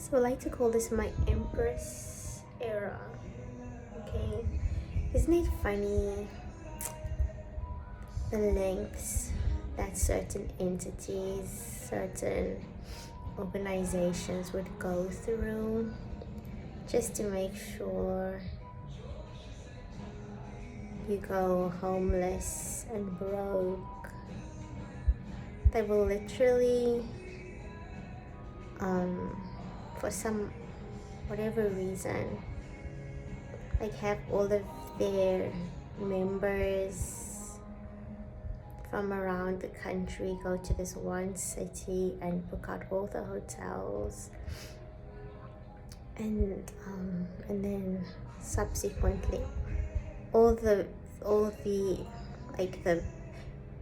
So I like to call this my Empress era. Okay, isn't it funny the lengths that certain entities, certain organizations would go through just to make sure you go homeless and broke? They will literally, for some whatever reason, like have all of their members from around the country go to this one city and book out all the hotels, and then subsequently all the like the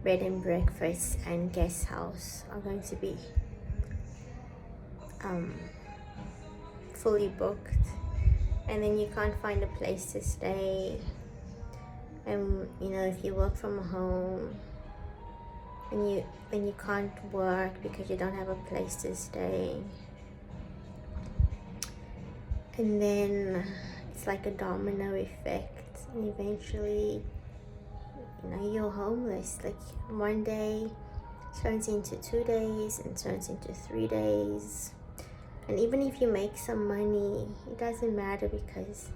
bed and breakfast and guest house are going to be fully booked, and then you can't find a place to stay. And if you work from home and you can't work because you don't have a place to stay, and then it's like a domino effect, and eventually you're homeless. Like one day turns into 2 days and turns into 3 days, and even if you make some money, it doesn't matter because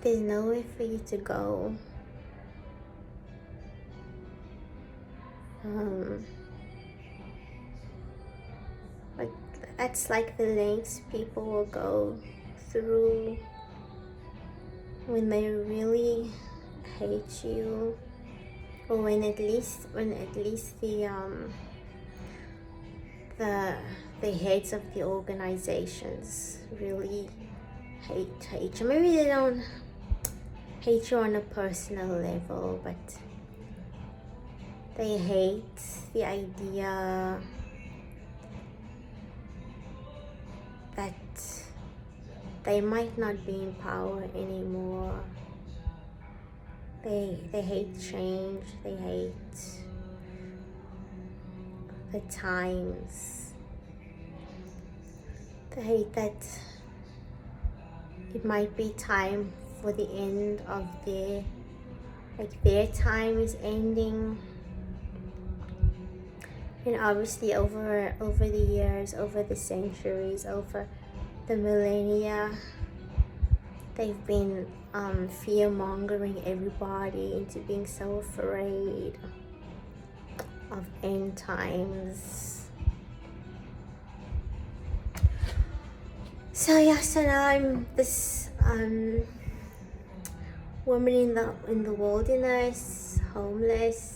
there's nowhere for you to go. Like that's like the lengths people will go through when they really hate you, or when at least the heads of the organizations really hate you. Maybe they don't hate you on a personal level, but they hate the idea that they might not be in power anymore. They hate change. They hate the times. They hate that it might be time for the end of their time is ending. And obviously over the years, over the centuries, over the millennia, they've been fear-mongering everybody into being so afraid of end times. So now I'm this woman in the wilderness, homeless.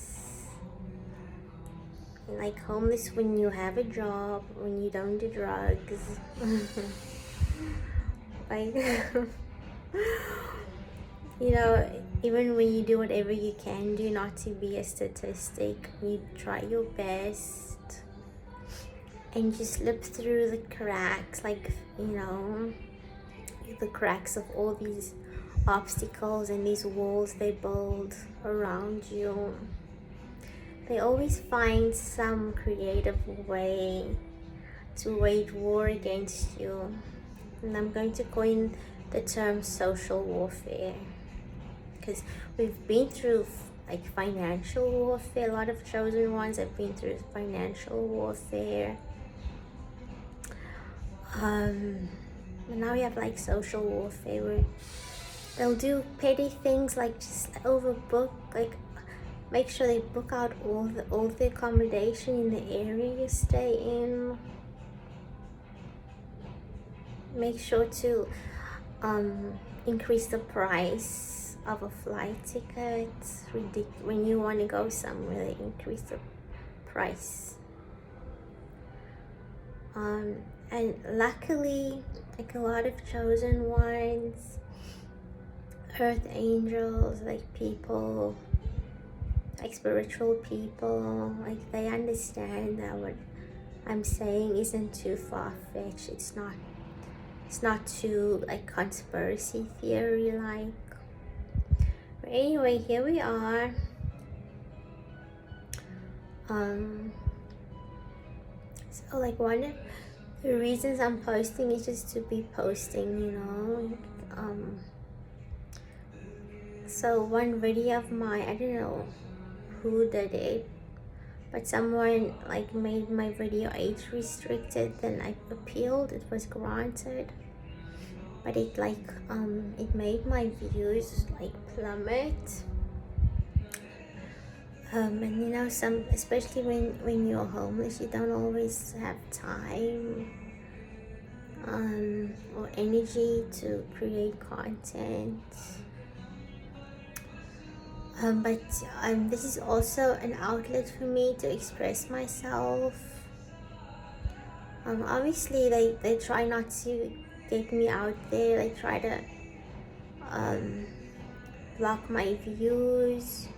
Like homeless when you have a job, when you don't do drugs. Like even when you do whatever you can do not to be a statistic, you try your best and you slip through the cracks, like the cracks of all these obstacles and these walls they build around you. They always find some creative way to wage war against you. And I'm going to coin the term social warfare, because we've been through like financial warfare. A lot of chosen ones have been through financial warfare. And now we have like social warfare, where they'll do petty things like just overbook, like make sure they book out all the accommodation in the area you stay in. Make sure to increase the price of a flight ticket. When you want to go somewhere, they increase the price. And luckily, like a lot of chosen ones, earth angels, like people, like spiritual people, like they understand that what I'm saying isn't too far-fetched. It's not too like conspiracy theory like. But anyway, here we are. So like one of the reasons I'm posting is just to be posting, you know. So one video of mine, I don't know who did it, but someone like made my video age restricted. Then I appealed, it was granted, but it like it made my views like plummet. And you know, some, especially when you're homeless, you don't always have time or energy to create content. But this is also an outlet for me to express myself. Obviously, they try not to get me out there. They try to block my views,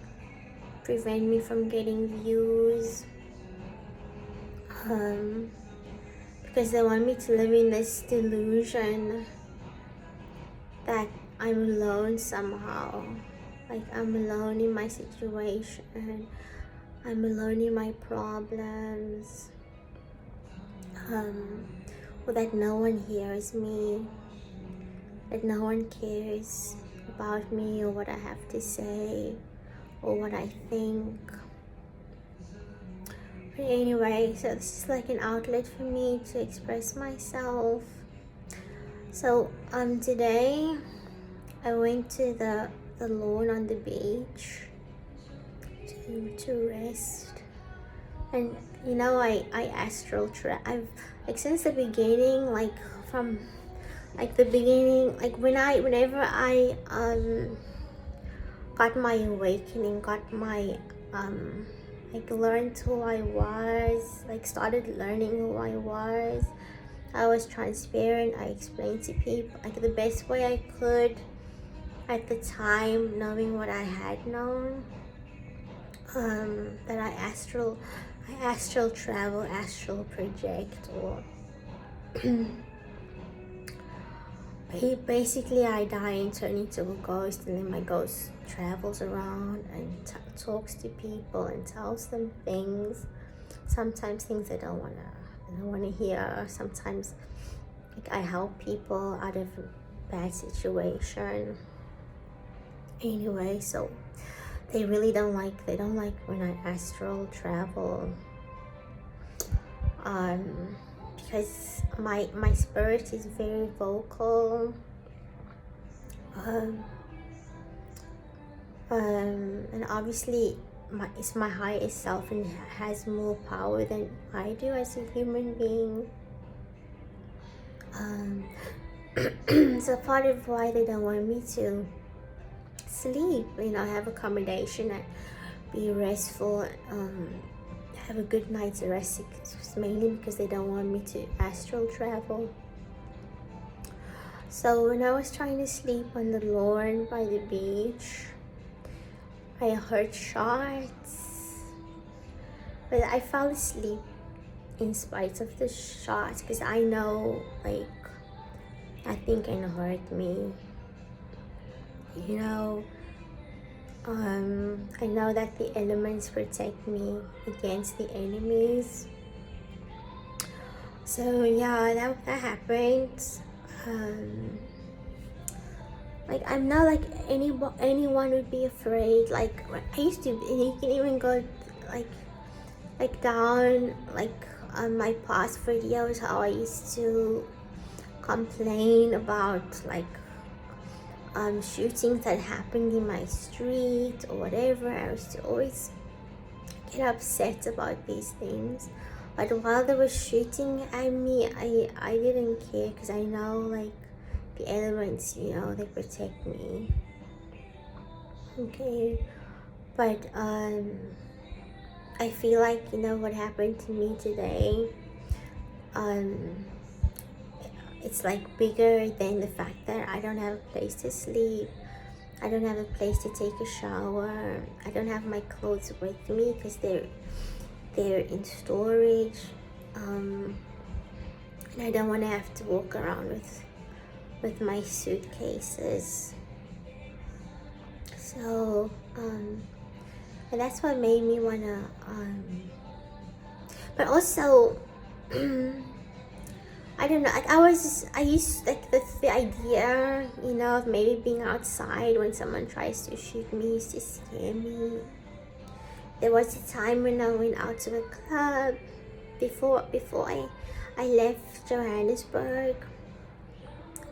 prevent me from getting views, because they want me to live in this delusion that I'm alone somehow. Like I'm alone in my situation, I'm alone in my problems, or that no one hears me, that no one cares about me or what I have to say or what I think. But anyway, so this is like an outlet for me to express myself. So today I went to the lawn on the beach to rest. And you know, I astral I've like since the beginning, like from like the beginning, like whenever I got my awakening, got my like learned who I was, like started learning who I was transparent. I explained to people like the best way I could at the time, knowing what I had known, that I astral travel, astral project, or basically I die and turn into a ghost, and then my ghost travels around and talks to people and tells them things. Sometimes things they don't wanna hear. Sometimes like I help people out of a bad situation. Anyway, so they don't like when I astral travel, because my spirit is very vocal, and obviously it's my highest self and has more power than I do as a human being. So part of why they don't want me to sleep, you know, have accommodation and be restful, have a good night's rest, it's mainly because they don't want me to astral travel. So when I was trying to sleep on the lawn by the beach, I heard shots, but I fell asleep in spite of the shots, because I know like nothing can hurt me, you know. I know that the elements protect me against the enemies. So yeah, that happened. Like I'm not like anyone would be afraid. Like I used to, you can even go like down like on my past videos how I used to complain about like shootings that happened in my street or whatever. I used to always get upset about these things, but while they were shooting at me, I didn't care, because I know like the elements, you know, they protect me. Okay, but I feel like, you know, what happened to me today, it's like bigger than the fact that I don't have a place to sleep, I don't have a place to take a shower, I don't have my clothes with me because they're in storage, and I don't want to have to walk around with my suitcases. So and that's what made me wanna but also I don't know, like I used like the idea, you know, of maybe being outside when someone tries to shoot me used to scare me. There was a time when I went out to a club before I left Johannesburg.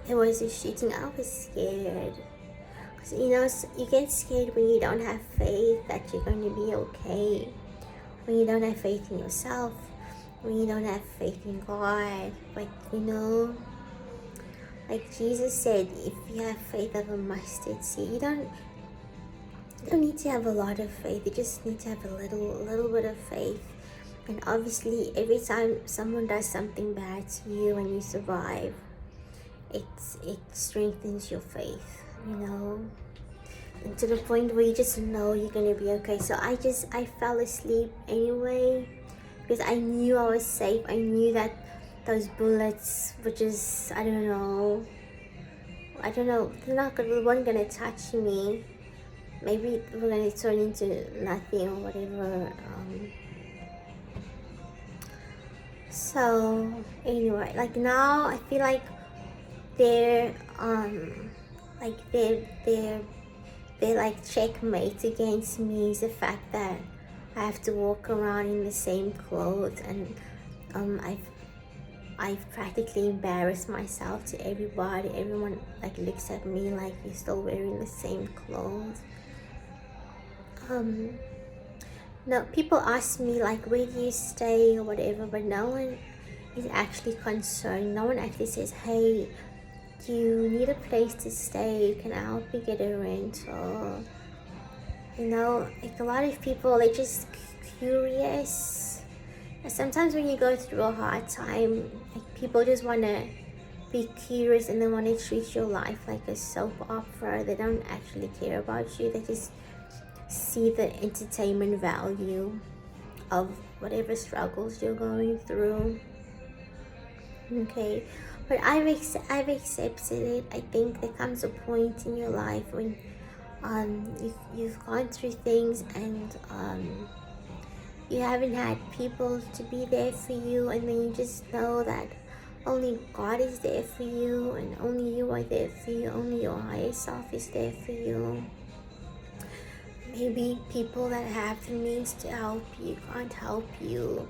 There was a shooting. I was scared. Cause you know, you get scared when you don't have faith that you're going to be okay. When you don't have faith in yourself. When you don't have faith in God. But you know, like Jesus said, if you have faith of a mustard seed, you don't need to have a lot of faith. You just need to have a little bit of faith. And obviously, every time someone does something bad to you and you survive, it strengthens your faith, you know, and to the point where you just know you're gonna be okay. So I fell asleep anyway because I knew I was safe. I knew that those bullets were just, I don't know, they weren't gonna touch me. Maybe we're gonna turn into nothing or whatever. So anyway, like now I feel like they're like checkmate against me is the fact that I have to walk around in the same clothes, and I've practically embarrassed myself to everybody. Everyone like looks at me like, you're still wearing the same clothes. No, people ask me like, where do you stay or whatever, but no one is actually concerned. No one actually says, hey, you need a place to stay, can I help you get a rental? You know, like a lot of people, they're just curious. And sometimes when you go through a hard time, like people just want to be curious and they want to treat your life like a soap opera. They don't actually care about you. They just see the entertainment value of whatever struggles you're going through. Okay, but I've accepted it. I think there comes a point in your life when you've gone through things and you haven't had people to be there for you, and then you just know that only God is there for you, and only you are there for you, only your higher self is there for you. Maybe people that have the means to help you can't help you.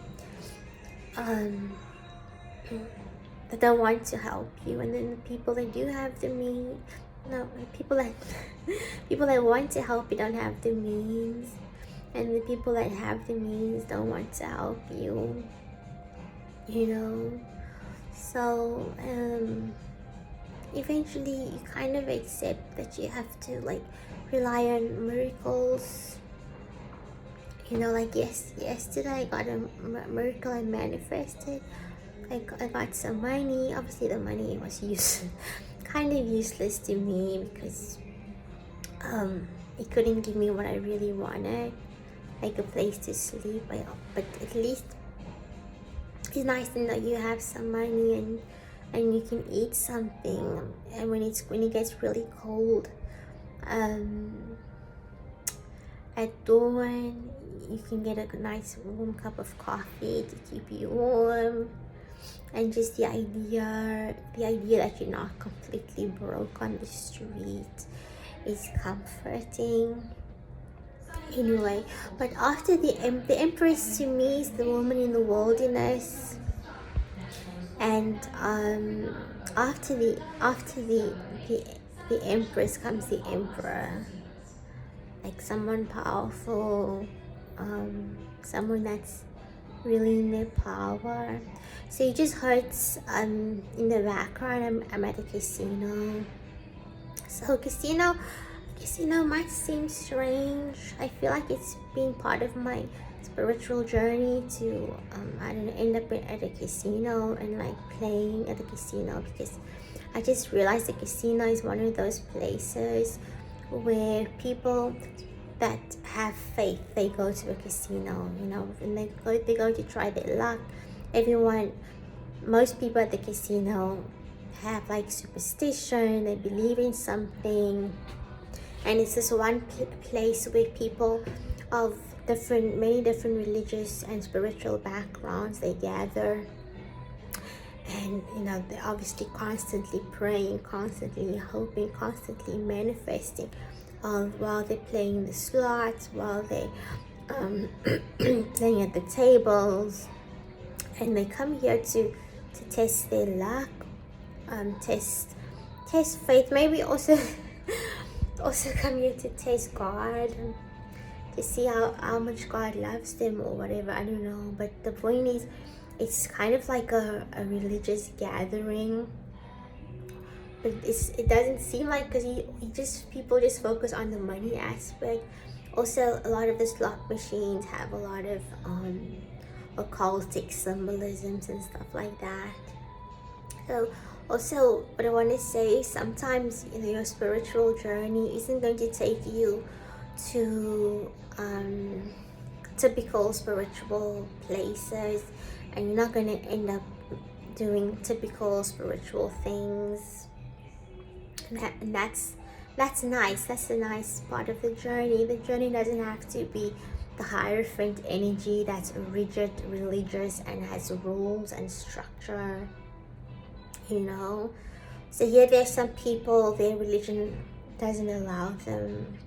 That don't want to help you, and then the people that do have the means, people that want to help you don't have the means, and the people that have the means don't want to help you. You know, so eventually you kind of accept that you have to like rely on miracles. You know, like yesterday I got a miracle. I manifested. I got some money. Obviously the money was kind of useless to me because it couldn't give me what I really wanted, like a place to sleep. But at least it's nice to know you have some money and you can eat something. And when it gets really cold, at dawn you can get a nice warm cup of coffee to keep you warm. And just the idea that you're not completely broke on the street is comforting. Anyway, but after the Empress to me is the woman in the wilderness, and after the Empress comes the Emperor, like someone powerful, someone that's really in their power. So you just heard in the background, I'm at a casino. So casino might seem strange. I feel like it's been part of my spiritual journey to I don't know, end up at a casino and like playing at the casino, because I just realized the casino is one of those places where people that have faith, they go to a casino, you know, and they go to try their luck. Most people at the casino have like superstition, they believe in something, and it's this one place where people of many different religious and spiritual backgrounds, they gather. And you know, they're obviously constantly praying, constantly hoping, constantly manifesting, while they're playing the slots, while they playing at the tables. And they come here to test their luck, test faith, maybe also also come here to test God, to see how much God loves them or whatever, I don't know. But the point is, it's kind of like a religious gathering, but it doesn't seem like, because people just focus on the money aspect. Also, a lot of the slot machines have a lot of occultic symbolisms and stuff like that. So also, what I want to say is, sometimes, you know, your spiritual journey isn't going to take you to typical spiritual places, and you're not going to end up doing typical spiritual things. And that's nice. That's a nice part of the journey. The journey doesn't have to be the Hierophant energy that's rigid, religious, and has rules and structure, you know. So here there's some people, their religion doesn't allow them.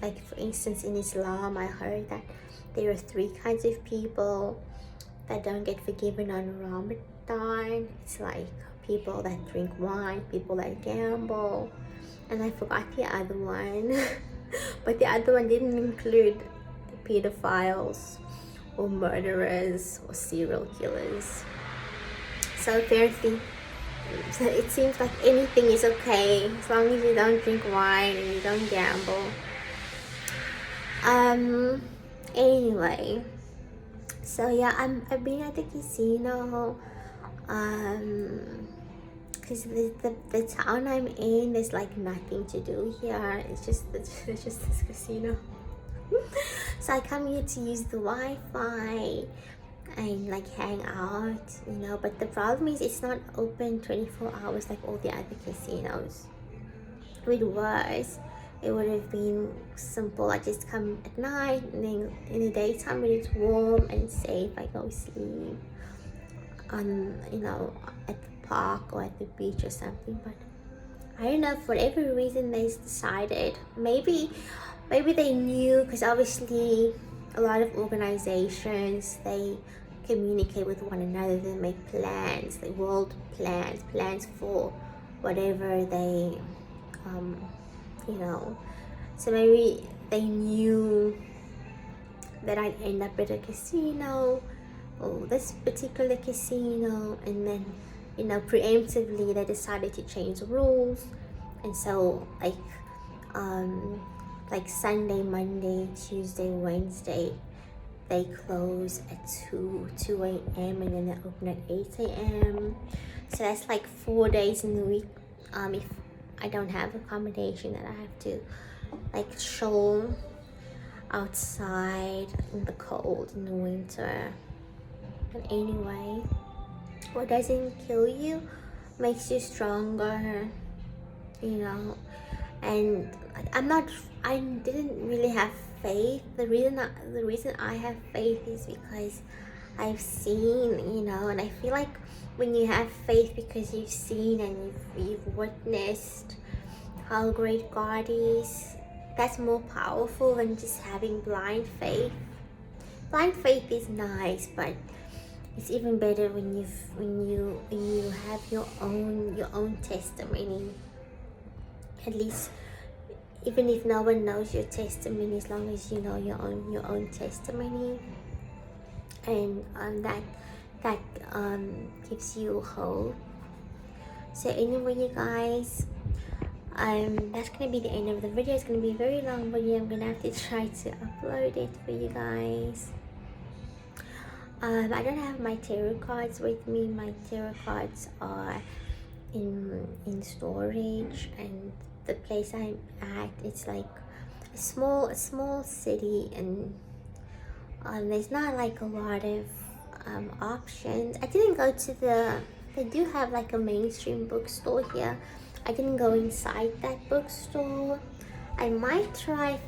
Like, for instance, in Islam, I heard that there are 3 kinds of people that don't get forgiven on Ramadan. It's like people that drink wine, people that gamble, and I forgot the other one. But the other one didn't include pedophiles or murderers or serial killers. So apparently, it seems like anything is okay as long as you don't drink wine and you don't gamble. Anyway, so yeah, I've been at the casino, because the town I'm in, there's like nothing to do here. It's just this casino. So I come here to use the Wi-Fi and like hang out, you know. But the problem is, it's not open 24 hours like all the other casinos. If it was, it would have been simple. I just come at night, and then in the daytime when it's warm and safe, I go sleep on, you know, at the park or at the beach or something. But I don't know, for whatever reason they decided, maybe they knew, because obviously a lot of organizations, they communicate with one another, they make plans, they world plans for whatever they you know. So maybe they knew that I'd end up at a casino, or this particular casino, and then, you know, preemptively they decided to change the rules. And so like Sunday, Monday, Tuesday, Wednesday, they close at 2 a.m. and then they open at 8 a.m. So that's like 4 days in the week. If I don't have accommodation, that I have to like chill outside in the cold in the winter. But anyway, what doesn't kill you makes you stronger, you know. And I didn't really have faith. The reason I have faith is because I've seen, you know. And I feel like when you have faith because you've seen and you've witnessed how great God is, that's more powerful than just having blind faith. Blind faith is nice, but it's even better when you have your own testimony. At least, even if no one knows your testimony, as long as you know your own testimony, and that gives you hope. So anyway, you guys, that's gonna be the end of the video. It's gonna be a very long video. I'm gonna have to try to upload it for you guys. I don't have my tarot cards with me. My tarot cards are in storage, and the place I'm at, it's like a small city, and there's not like a lot of options. I didn't go to they do have like a mainstream bookstore here. I didn't go inside that bookstore. I might try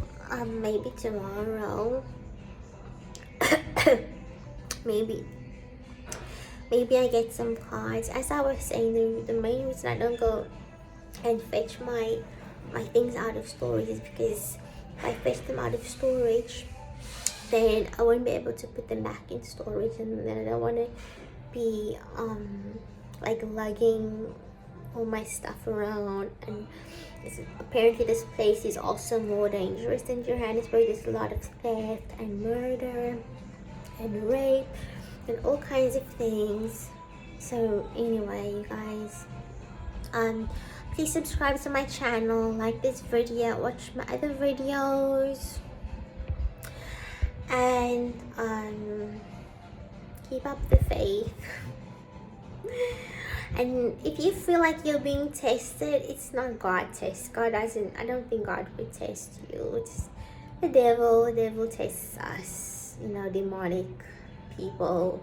maybe tomorrow. maybe maybe I get some cards. As I was saying, the main reason I don't go and fetch my things out of storage is because if I fetch them out of storage, then I won't be able to put them back in storage, and then I don't want to be like lugging all my stuff around. And apparently this place is also more dangerous than Johannesburg. There's a lot of theft and murder and rape and all kinds of things. So anyway, you guys, please subscribe to my channel, like this video, watch my other videos, and keep up the faith. And if you feel like you're being tested, it's not God test. God doesn't, I don't think God would test you. It's the devil. The devil tests us, you know, demonic people.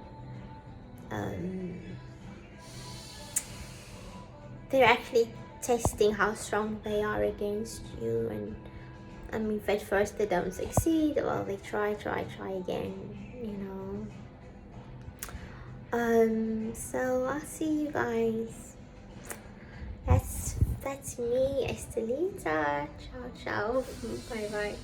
They're actually testing how strong they are against you. And I mean, if at first they don't succeed, well, they try again, you know. So I'll see you guys. That's me, Estelita. Ciao, ciao. Bye bye.